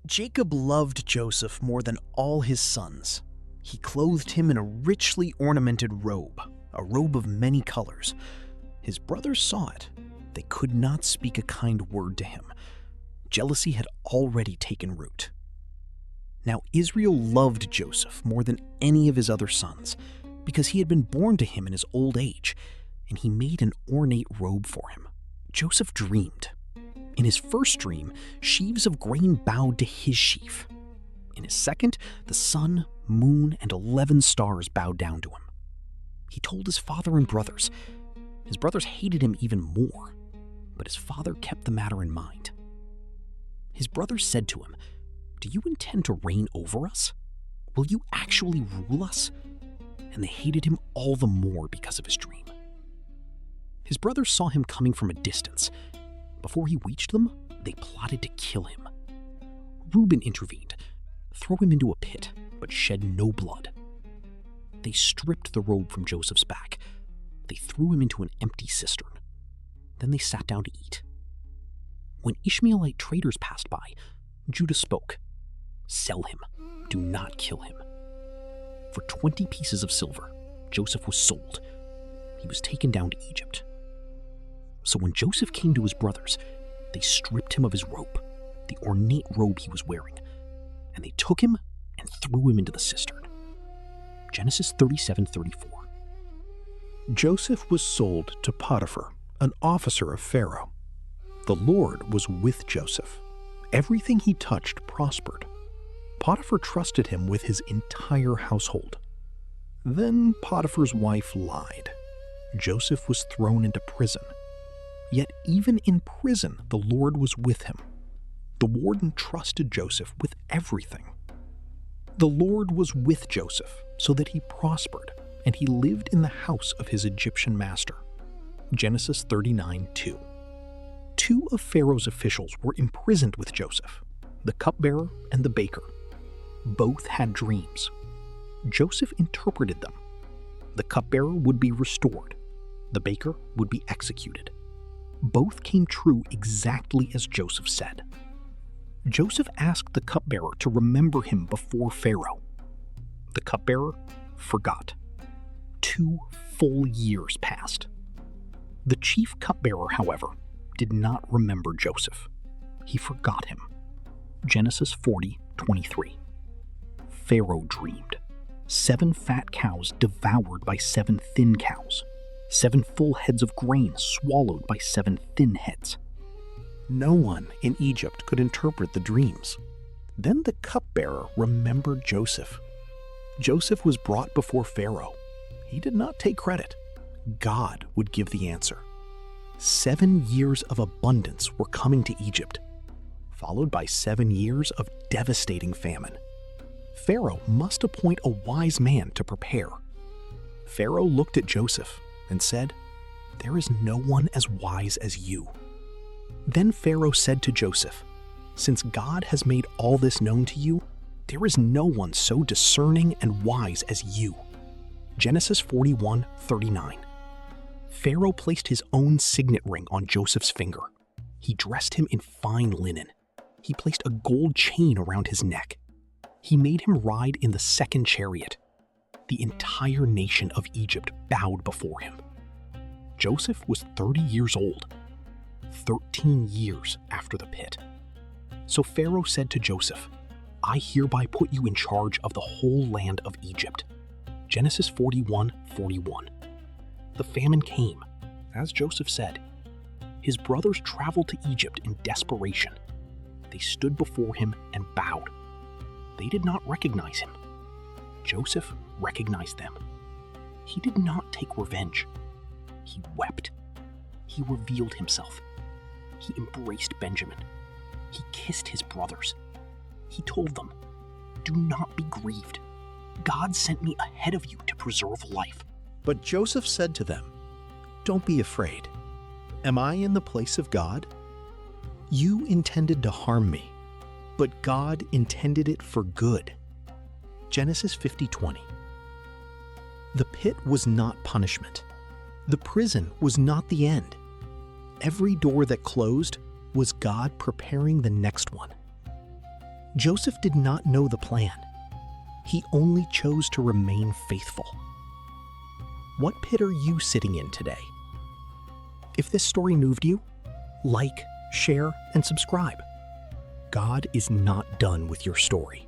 Jacob loved Joseph more than all his sons. He clothed him in a richly ornamented robe, a robe of many colors. His brothers saw it. They could not speak a kind word to him. Jealousy had already taken root. Now Israel loved Joseph more than any of his other sons, because he had been born to him in his old age, and he made an ornate robe for him. Joseph dreamed. In his first dream, sheaves of grain bowed to his sheaf. In his second, the sun, moon, and 11 stars bowed down to him. He told his father and brothers. His brothers hated him even more, but his father kept the matter in mind. His brothers said to him, "Do you intend to reign over us? Will you actually rule us?" And they hated him all the more because of his dream. His brothers saw him coming from a distance. Before he reached them, they plotted to kill him. Reuben intervened. "Throw him into a pit, but shed no blood." They stripped the robe from Joseph's back. They threw him into an empty cistern. Then they sat down to eat. When Ishmaelite traders passed by, Judah spoke, "Sell him. Do not kill him." For 20 pieces of silver, Joseph was sold. He was taken down to Egypt. So when Joseph came to his brothers, they stripped him of his robe, the ornate robe he was wearing, and they took him and threw him into the cistern. Genesis 37:34. Joseph was sold to Potiphar, an officer of Pharaoh. The Lord was with Joseph. Everything he touched prospered. Potiphar trusted him with his entire household. Then Potiphar's wife lied. Joseph was thrown into prison. Yet even in prison, the Lord was with him. The warden trusted Joseph with everything. The Lord was with Joseph so that he prospered, and he lived in the house of his Egyptian master. Genesis 39:2. Two of Pharaoh's officials were imprisoned with Joseph, the cupbearer and the baker. Both had dreams. Joseph interpreted them. The cupbearer would be restored. The baker would be executed. Both came true exactly as Joseph said. Joseph asked the cupbearer to remember him before Pharaoh. The cupbearer forgot. 2 full years passed. The chief cupbearer, however, did not remember Joseph. He forgot him. Genesis 40:23. Pharaoh dreamed. 7 fat cows devoured by 7 thin cows. 7 full heads of grain swallowed by 7 thin heads. No one in Egypt could interpret the dreams. Then the cupbearer remembered Joseph. Joseph was brought before Pharaoh. He did not take credit. God would give the answer. 7 years of abundance were coming to Egypt, followed by 7 years of devastating famine. Pharaoh must appoint a wise man to prepare. Pharaoh looked at Joseph and said, "There is no one as wise as you." Then Pharaoh said to Joseph, "Since God has made all this known to you, there is no one so discerning and wise as you." Genesis 41:39. Pharaoh placed his own signet ring on Joseph's finger. He dressed him in fine linen. He placed a gold chain around his neck. He made him ride in the second chariot. The entire nation of Egypt bowed before him. Joseph was 30 years old, 13 years after the pit. So Pharaoh said to Joseph, "I hereby put you in charge of the whole land of Egypt." Genesis 41:41. The famine came, as Joseph said. His brothers traveled to Egypt in desperation. They stood before him and bowed. They did not recognize him. Joseph recognized them. He did not take revenge. He wept. He revealed himself. He embraced Benjamin. He kissed his brothers. He told them, "Do not be grieved. God sent me ahead of you to preserve life." But Joseph said to them, "Don't be afraid. Am I in the place of God? You intended to harm me, but God intended it for good." Genesis 50:20. The pit was not punishment. The prison was not the end. Every door that closed was God preparing the next one. Joseph did not know the plan. He only chose to remain faithful. What pit are you sitting in today? If this story moved you, like, share, and subscribe. God is not done with your story.